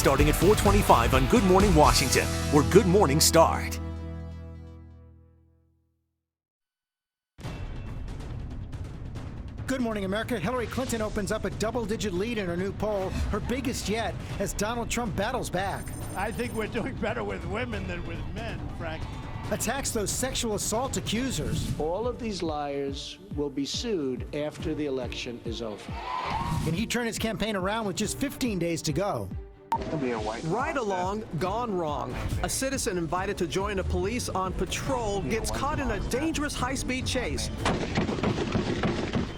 Starting at 4:25 on Good Morning Washington, where Good Morning start. Good morning, America. Hillary Clinton opens up a double-digit lead in her new poll, her biggest yet, as Donald Trump battles back. I think we're doing better with women than with men, Frank. Attacks those sexual assault accusers. All of these liars will be sued after the election is over. Can he turn his campaign around with just 15 days to go? Ride along, gone wrong. A citizen invited to join the police on patrol gets caught in a dangerous high-speed chase.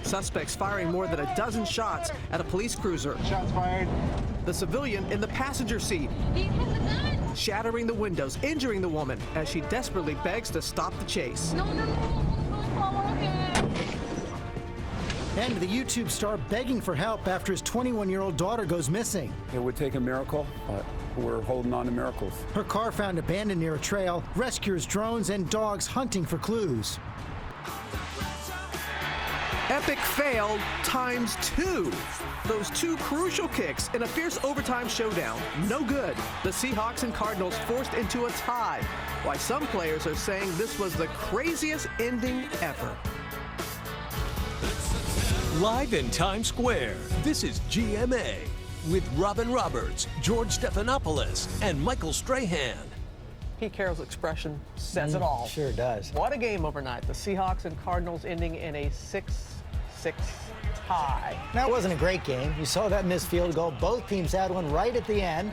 Suspects firing more than a dozen shots at a police cruiser. Shots fired. The civilian in the passenger seat, shattering the windows, injuring the woman as she desperately begs to stop the chase. And the YouTube star begging for help after his 21-year-old daughter goes missing. It would take a miracle, but we're holding on to miracles. Her car found abandoned near a trail, rescuers, drones, and dogs hunting for clues. Epic fail times 2. Those 2 crucial kicks in a fierce overtime showdown. No good. The Seahawks and Cardinals forced into a tie. Why some players are saying this was the craziest ending ever. Live in Times Square, this is GMA with Robin Roberts, George Stephanopoulos, and Michael Strahan. Pete Carroll's expression says it all. Sure does. What a game overnight. The Seahawks and Cardinals ending in a 6-6 tie. That wasn't a great game. You saw that missed field goal. Both teams had one right at the end.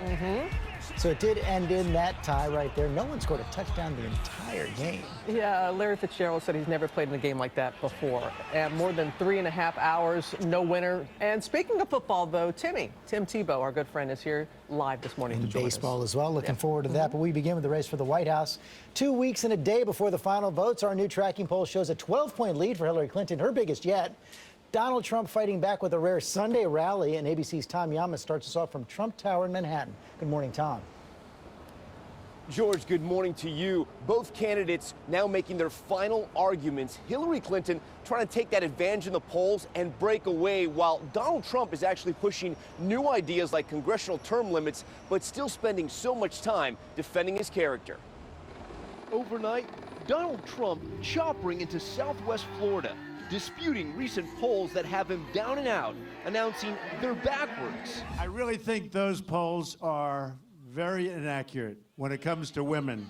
So it did end in that tie right there. No one scored a touchdown the entire game. Yeah, Larry Fitzgerald said he's never played in a game like that before. And more than 3.5 hours, no winner. And speaking of football, though, Tim Tebow, our good friend, is here live this morning to join us. Baseball as well. Looking forward to that. But we begin with the race for the White House. 2 weeks and a day before the final votes, our new tracking poll shows a 12-point lead for Hillary Clinton, her biggest yet. Donald Trump fighting back with a rare Sunday rally, and ABC's Tom Yamas starts us off from Trump Tower in Manhattan. Good morning, Tom. George, good morning to you. Both candidates now making their final arguments. Hillary Clinton trying to take that advantage in the polls and break away, while Donald Trump is actually pushing new ideas like congressional term limits, but still spending so much time defending his character. Overnight, Donald Trump choppering into Southwest Florida, disputing recent polls that have him down and out, announcing they're backwards. I really think those polls are very inaccurate when it comes to women.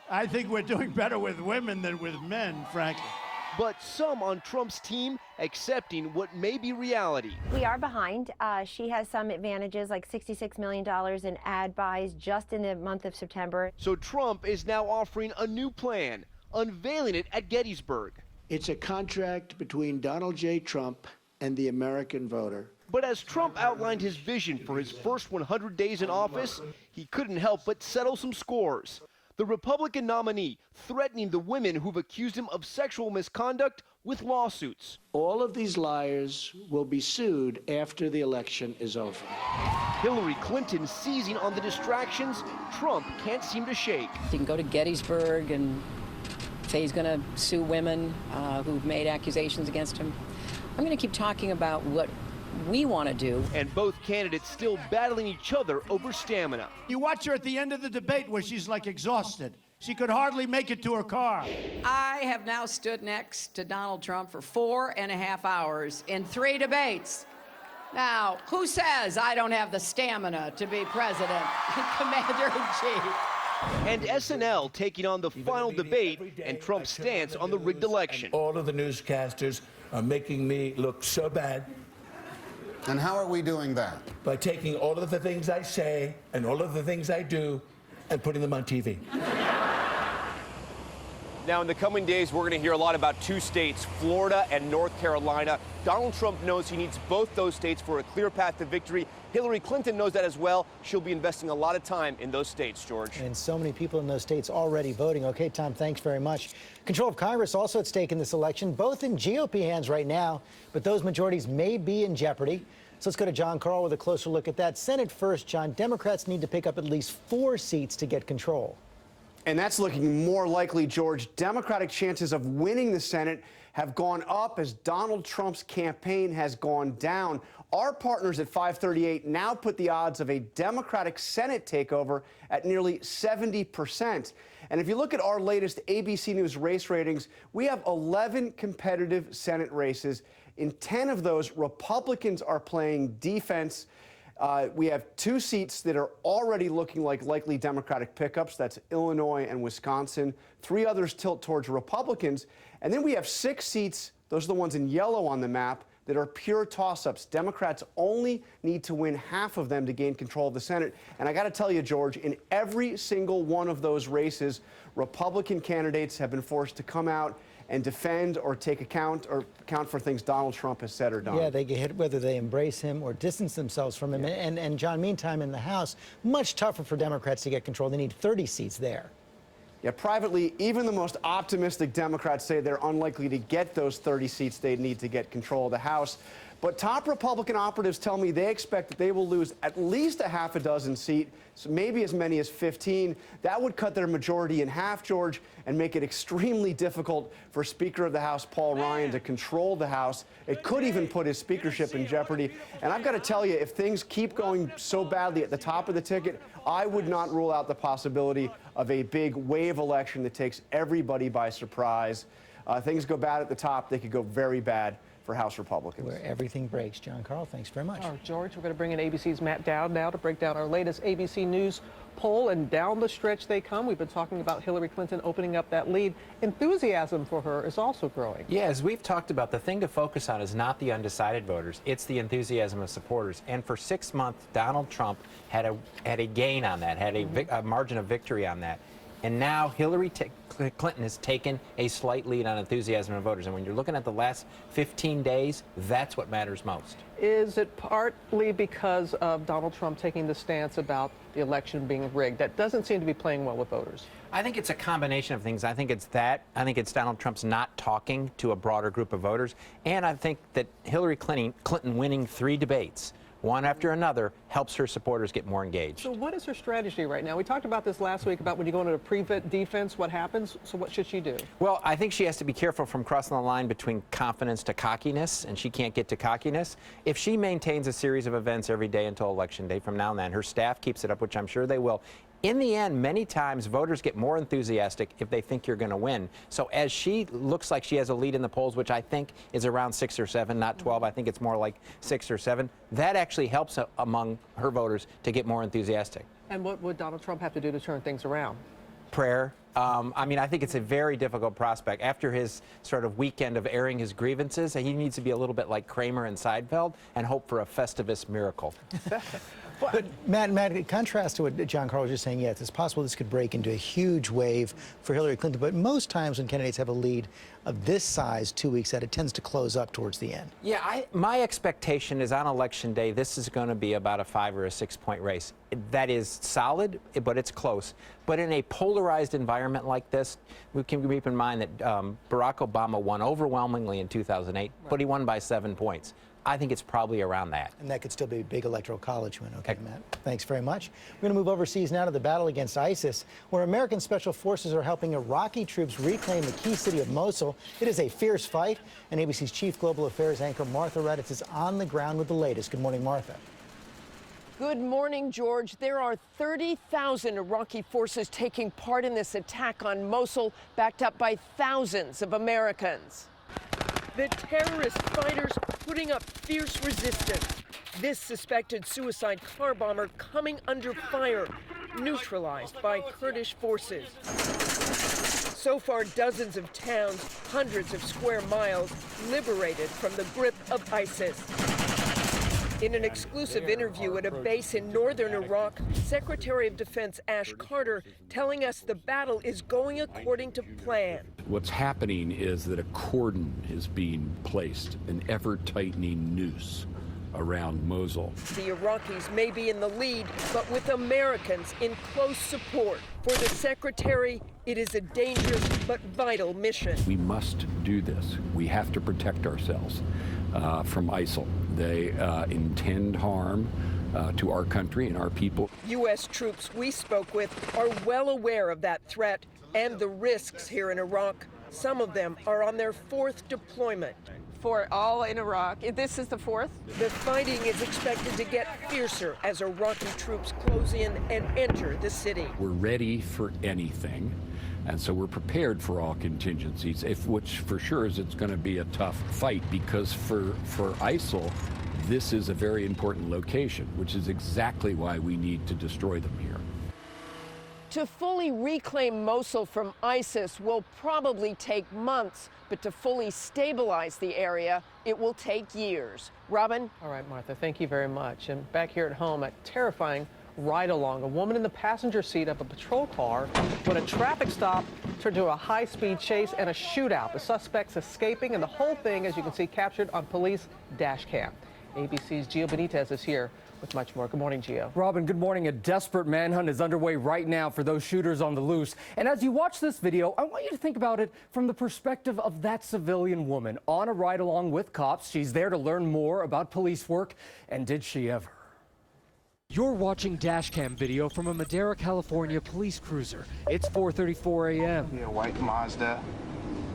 I think we're doing better with women than with men, frankly. But some on Trump's team accepting what may be reality. We are behind. She has some advantages, like $66 million in ad buys just in the month of September. So Trump is now offering a new plan, unveiling it at Gettysburg. It's a contract between Donald J. Trump and the American voter. But as Trump outlined his vision for his first 100 days in office, he couldn't help but settle some scores. The Republican nominee threatening the women who've accused him of sexual misconduct with lawsuits. All of these liars will be sued after the election is over. Hillary Clinton seizing on the distractions Trump can't seem to shake. You can go to Gettysburg and say he's going to sue women who've made accusations against him. I'm going to keep talking about what we want to do. And both candidates still battling each other over stamina. You watch her at the end of the debate where she's like exhausted. She could hardly make it to her car. I have now stood next to Donald Trump for 4.5 hours in 3 debates. Now, who says I don't have the stamina to be president and commander-in-chief? And SNL taking on the final debate and Trump's stance on the rigged election. All of the newscasters are making me look so bad. And how are we doing that? By taking all of the things I say and all of the things I do and putting them on TV. Now, in the coming days, we're going to hear a lot about 2 states, Florida and North Carolina. Donald Trump knows he needs both those states for a clear path to victory. Hillary Clinton knows that as well. She'll be investing a lot of time in those states, George. And so many people in those states already voting. Okay, Tom, thanks very much. Control of Congress also at stake in this election, both in GOP hands right now, but those majorities may be in jeopardy. So let's go to John Carl with a closer look at that. Senate first, John. Democrats need to pick up at least 4 seats to get control. And that's looking more likely, George. Democratic chances of winning the Senate have gone up as Donald Trump's campaign has gone down. Our partners at 538 now put the odds of a Democratic Senate takeover at nearly 70%. And if you look at our latest ABC News race ratings, we have 11 competitive Senate races. In 10 of those, Republicans are playing defense. We have 2 seats that are already looking like likely Democratic pickups. That's Illinois and Wisconsin. 3 others tilt towards Republicans. And then we have 6 seats, those are the ones in yellow on the map, that are pure toss-ups. Democrats only need to win half of them to gain control of the Senate. And I got to tell you, George, in every single one of those races, Republican candidates have been forced to come out and defend or take account for things Donald Trump has said or done. Yeah, they get hit whether they embrace him or distance themselves from him. And John, meantime, in the House, much tougher for Democrats to get control. They need 30 seats there. Yeah, privately, even the most optimistic Democrats say they're unlikely to get those 30 seats they need to get control of the House. But top Republican operatives tell me they expect that they will lose at least a half a dozen seats, so maybe as many as 15. That would cut their majority in half, George, and make it extremely difficult for Speaker of the House Paul Ryan to control the House. It could even put his speakership in jeopardy. And I've got to tell you, if things keep going so badly at the top of the ticket, I would not rule out the possibility of a big wave election that takes everybody by surprise. Things go bad at the top, they could go very bad for House Republicans. Where everything breaks. John Carl, thanks very much. All right, George, we're going to bring in ABC's Matt Dowd now to break down our latest ABC News poll, and down the stretch they come. We've been talking about Hillary Clinton opening up that lead. Enthusiasm for her is also growing. Yeah, as we've talked about, the thing to focus on is not the undecided voters, it's the enthusiasm of supporters. And for 6 months, Donald Trump had a gain on that, had a margin of victory on that. And now Hillary Clinton has taken a slight lead on enthusiasm of voters. And when you're looking at the last 15 days, that's what matters most. Is it partly because of Donald Trump taking the stance about the election being rigged? That doesn't seem to be playing well with voters. I think it's a combination of things. I think it's that. I think it's Donald Trump's not talking to a broader group of voters. And I think that Hillary Clinton winning 3 debates, one after another, helps her supporters get more engaged. So what is her strategy right now? We talked about this last week about when you go into a prevent defense, what happens. So what should she do? Well, I think she has to be careful from crossing the line between confidence to cockiness, and she can't get to cockiness. If she maintains a series of events every day until Election Day from now and then, her staff keeps it up, which I'm sure they will. In the end, many times voters get more enthusiastic if they think you're going to win. So as she looks like she has a lead in the polls, which I think is around 6 or 7, not 12, I think it's more like 6 or 7, that actually helps among her voters to get more enthusiastic. And what would Donald Trump have to do to turn things around? Prayer. I mean, I think it's a very difficult prospect. After his sort of weekend of airing his grievances, he needs to be a little bit like Kramer and Seinfeld and hope for a Festivus miracle. But Matt, in contrast to what John Carl was just saying, yes, it's possible this could break into a huge wave for Hillary Clinton. But most times when candidates have a lead of this size 2 weeks out, it tends to close up towards the end. Yeah, my expectation is on Election Day, this is going to be about a 5 or a 6 point race. That is solid, but it's close. But in a polarized environment like this, we can keep in mind that Barack Obama won overwhelmingly in 2008, but he won by 7 points. I think it's probably around that. And that could still be a big electoral college win. Okay, Matt, thanks very much. We're going to move overseas now to the battle against ISIS, where American special forces are helping Iraqi troops reclaim the key city of Mosul. It is a fierce fight, and ABC's chief global affairs anchor Martha Raddatz is on the ground with the latest. Good morning, Martha. Good morning, George. There are 30,000 Iraqi forces taking part in this attack on Mosul, backed up by thousands of Americans. The terrorist fighters putting up fierce resistance. This suspected suicide car bomber coming under fire, neutralized by Kurdish forces. So far, dozens of towns, hundreds of square miles, liberated from the grip of ISIS. In an exclusive interview at a base in northern Iraq, Secretary of Defense Ash Carter telling us the battle is going according to plan. What's happening is that a cordon is being placed, an ever-tightening noose around Mosul. The Iraqis may be in the lead, but with Americans in close support. For the Secretary, it is a dangerous but vital mission. We must do this. We have to protect ourselves from ISIL. They intend harm to our country and our people. U.S. troops we spoke with are well aware of that threat and the risks here in Iraq. Some of them are on their 4th deployment. 4, all in Iraq. This is the 4th. The fighting is expected to get fiercer as Iraqi troops close in and enter the city. We're ready for anything, and so we're prepared for all contingencies, which for sure is it's going to be a tough fight, because for ISIL, this is a very important location, which is exactly why we need to destroy them here. To fully reclaim Mosul from ISIS will probably take months, but to fully stabilize the area, it will take years. Robin? All right, Martha, thank you very much. And back here at home, a terrifying ride-along. A woman in the passenger seat of a patrol car when a traffic stop turned to a high-speed chase and a shootout. The suspects escaping, and the whole thing, as you can see, captured on police dash cam. ABC's Gio Benitez is here with much more. Good morning, Gio. Robin, good morning. A desperate manhunt is underway right now for those shooters on the loose. And as you watch this video, I want you to think about it from the perspective of that civilian woman on a ride-along with cops. She's there to learn more about police work. And did she ever? You're watching dashcam video from a Madera, California police cruiser. It's 4:34 a.m. A white Mazda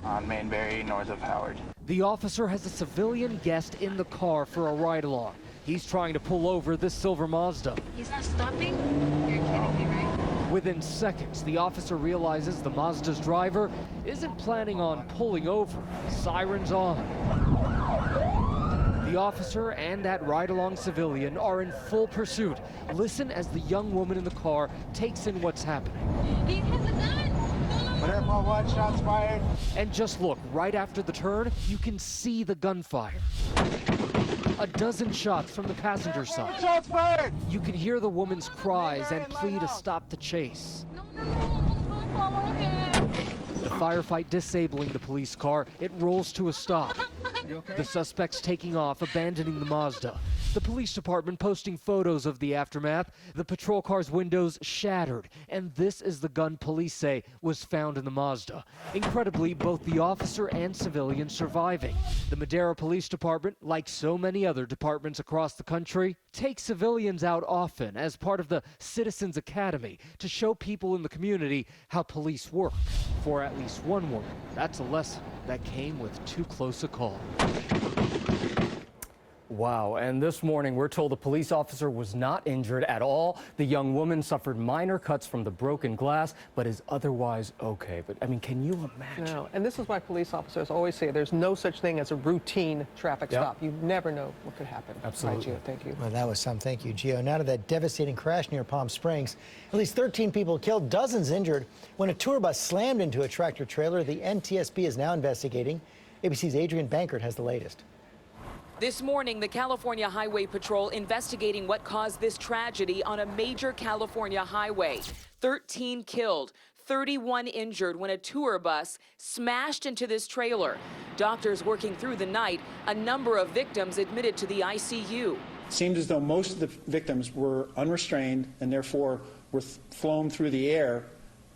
on Mainbury, north of Howard. The officer has a civilian guest in the car for a ride-along. He's trying to pull over this silver Mazda. He's not stopping? You're kidding me, right? Within seconds, the officer realizes the Mazda's driver isn't planning on pulling over. Sirens on. The officer and that ride-along civilian are in full pursuit. Listen as the young woman in the car takes in what's happening. He has a gun! Whatever, one shots fired. And just look, right after the turn, you can see the gunfire. A dozen shots from the passenger side. Shots fired! You can hear the woman's cries and plea to stop the chase. The firefight disabling the police car, it rolls to a stop. The suspects taking off, abandoning the Mazda. The police department posting photos of the aftermath. The patrol car's windows shattered. And this is the gun police say was found in the Mazda. Incredibly, both the officer and civilian surviving. The Madera Police Department, like so many other departments across the country, takes civilians out often as part of the Citizens Academy to show people in the community how police work. For at least one woman, that's a lesson that came with too close a call. Wow, and this morning we're told the police officer was not injured at all. The young woman suffered minor cuts from the broken glass, but is otherwise okay. But I mean, can you imagine? No, and this is why police officers always say there's no such thing as a routine traffic stop. You never know what could happen. Absolutely. Right, Gio, thank you. Well, that was some. Thank you, Gio. Now to that devastating crash near Palm Springs. At least 13 people killed, dozens injured when a tour bus slammed into a tractor trailer. The NTSB is now investigating. ABC's Adrian Bankert has the latest. This morning, the California Highway Patrol investigating what caused this tragedy on a major California highway. 13 killed, 31 injured when a tour bus smashed into this trailer. Doctors working through the night, a number of victims admitted to the ICU. It seemed as though most of the victims were unrestrained and therefore were flown through the air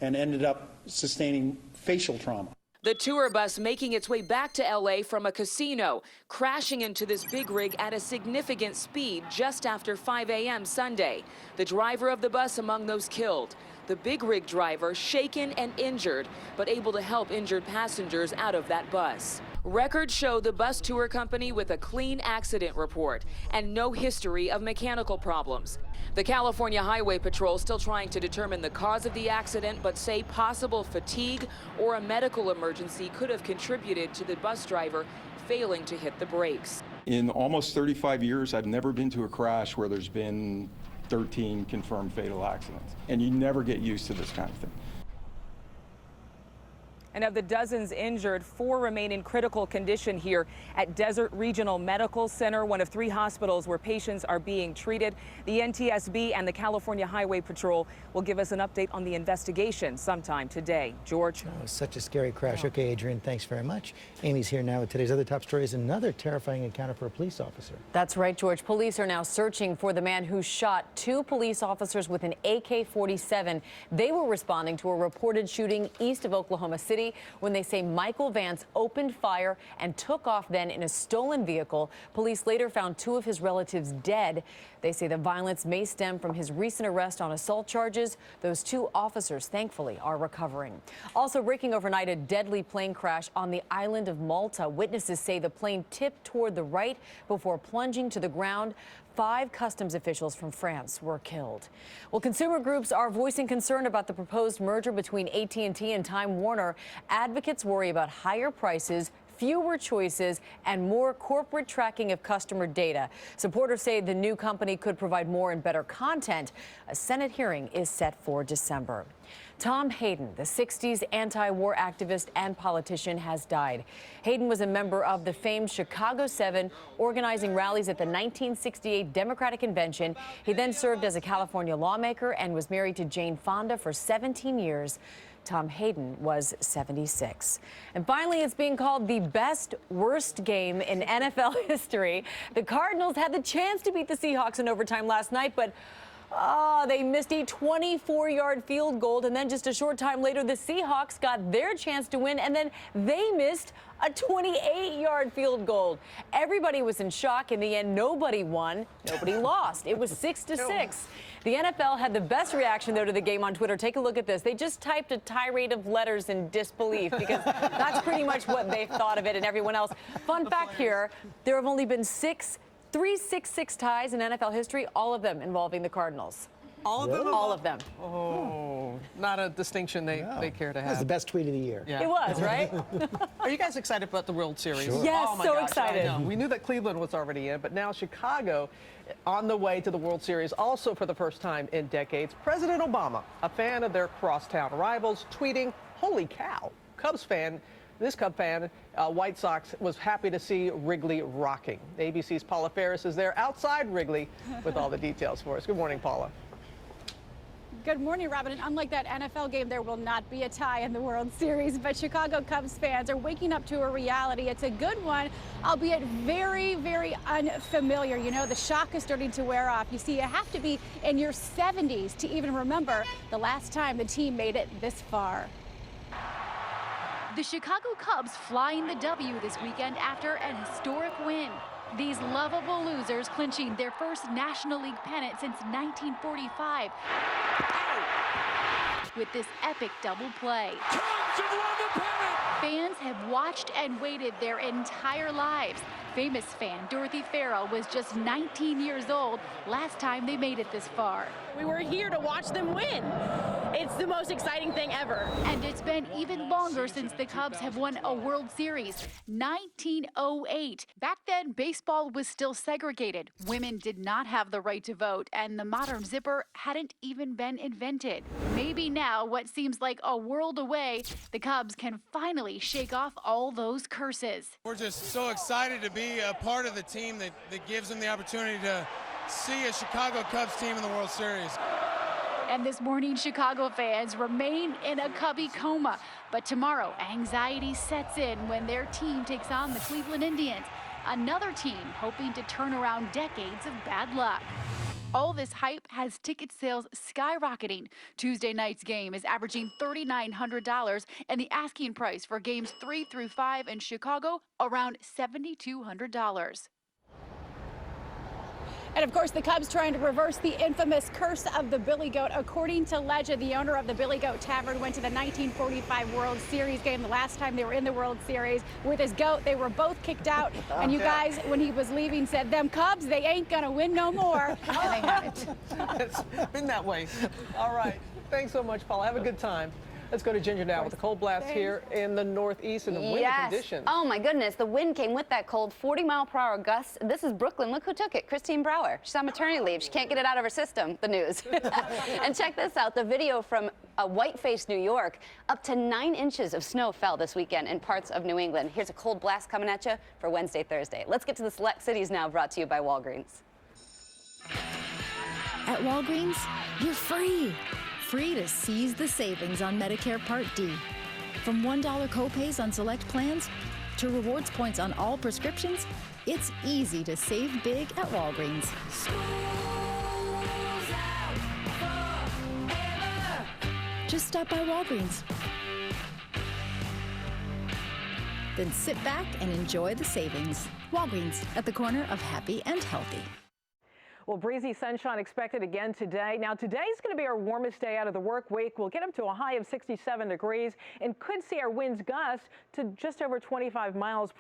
and ended up sustaining facial trauma. The tour bus making its way back to L.A. from a casino, crashing into this big rig at a significant speed just after 5 a.m. Sunday. The driver of the bus among those killed. The big rig driver shaken and injured, but able to help injured passengers out of that bus. Records show the bus tour company with a clean accident report and no history of mechanical problems. The California Highway Patrol still trying to determine the cause of the accident, but say possible fatigue or a medical emergency could have contributed to the bus driver failing to hit the brakes. In almost 35 years, I've never been to a crash where there's been 13 confirmed fatal accidents. And you never get used to this kind of thing. And of the dozens injured, 4 remain in critical condition here at Desert Regional Medical Center, one of 3 hospitals where patients are being treated. The NTSB and the California Highway Patrol will give us an update on the investigation sometime today. George? Oh, such a scary crash. Okay, Adrian, thanks very much. Amy's here now with today's other top stories. Another terrifying encounter for a police officer. That's right, George. Police are now searching for the man who shot 2 police officers with an AK-47. They were responding to a reported shooting east of Oklahoma City. City when they say Michael Vance opened fire and took off then in a stolen vehicle. Police later found 2 of his relatives dead. They say the violence may stem from his recent arrest on assault charges. Those 2 officers, thankfully, are recovering. Also breaking overnight, a deadly plane crash on the island of Malta. Witnesses say the plane tipped toward the right before plunging to the ground. 5 customs officials from France were killed. Well, consumer groups are voicing concern about the proposed merger between AT&T and Time Warner. Advocates worry about higher prices, fewer choices, and more corporate tracking of customer data. Supporters say the new company could provide more and better content. A Senate hearing is set for December. Tom Hayden, the 60s anti-war activist and politician, has died. Hayden was a member of the famed Chicago 7, organizing rallies at the 1968 Democratic Convention. He then served as a California lawmaker and was married to Jane Fonda for 17 years. Tom Hayden was 76. And finally, it's being called the best, worst game in NFL history. The Cardinals had the chance to beat the Seahawks in overtime last night, but they missed a 24-yard field goal, and then just a short time later, the Seahawks got their chance to win, and then they missed a 28-yard field goal. Everybody was in shock. In the end, nobody won, nobody lost. It was 6-6. The NFL had the best reaction, though, to the game on Twitter. Take a look at this. They just typed a tirade of letters in disbelief because that's pretty much what they thought of it and everyone else. Fun fact here, there have only been 3 6-6 ties in NFL history, all of them involving the Cardinals. All of them? All of them. Oh, not a distinction they care to have. That was the best tweet of the year. Yeah. It was, right? Are you guys excited about the World Series? Sure. Yes, oh my so gosh, excited. I know. We knew that Cleveland was already in, but now Chicago on the way to the World Series, also for the first time in decades. President Obama, a fan of their crosstown rivals, tweeting, "Holy cow, Cubs fan." This Cub fan, White Sox, was happy to see Wrigley rocking. ABC's Paula Ferris is there outside Wrigley with all the details for us. Good morning, Paula. Good morning, Robin. And unlike that NFL game, there will not be a tie in the World Series, but Chicago Cubs fans are waking up to a reality. It's a good one, albeit very, very unfamiliar. You know, the shock is starting to wear off. You see, you have to be in your 70s to even remember the last time the team made it this far. The Chicago Cubs flying the W this weekend after an historic win. These lovable losers clinching their first National League pennant since 1945. With this epic double play. Cubs have won the pennant! Fans have watched and waited their entire lives. Famous fan Dorothy Farrell was just 19 years old last time they made it this far. We were here to watch them win. It's the most exciting thing ever. And it's been even longer since the Cubs have won a World Series, 1908. Back then, baseball was still segregated. Women did not have the right to vote, and the modern zipper hadn't even been invented. Maybe now, what seems like a world away, the Cubs can finally shake off all those curses. We're just so excited to be a part of the team that gives them the opportunity to see a Chicago Cubs team in the World Series. And this morning, Chicago fans remain in a Cubby coma. But tomorrow, anxiety sets in when their team takes on the Cleveland Indians, another team hoping to turn around decades of bad luck. All this hype has ticket sales skyrocketing. Tuesday night's game is averaging $3,900, and the asking price for games 3 through 5 in Chicago around $7,200. And of course, the Cubs trying to reverse the infamous curse of the Billy Goat. According to legend, the owner of the Billy Goat Tavern went to the 1945 World Series game the last time they were in the World Series with his goat. They were both kicked out. And you guys, when he was leaving, said, "Them Cubs, they ain't gonna win no more." And they haven't. It's been that way. All right. Thanks so much, Paula. Have a good time. Let's go to Ginger now with the cold blast here in the Northeast and the windy conditions. Oh, my goodness. The wind came with that cold, 40-mile-per-hour gusts. This is Brooklyn. Look who took it. Christine Brower. She's on maternity leave. She can't get it out of her system, the news. And check this out. The video from Whiteface, New York. Up to 9 inches of snow fell this weekend in parts of New England. Here's a cold blast coming at you for Wednesday, Thursday. Let's get to the select cities now, brought to you by Walgreens. At Walgreens, you're free. Free to seize the savings on Medicare Part D. From $1 copays on select plans to rewards points on all prescriptions, it's easy to save big at Walgreens. Just stop by Walgreens. Then sit back and enjoy the savings. Walgreens, at the corner of happy and healthy. Well, breezy sunshine expected again today. Now, today's going to be our warmest day out of the work week. We'll get up to a high of 67 degrees and could see our winds gust to just over 25 miles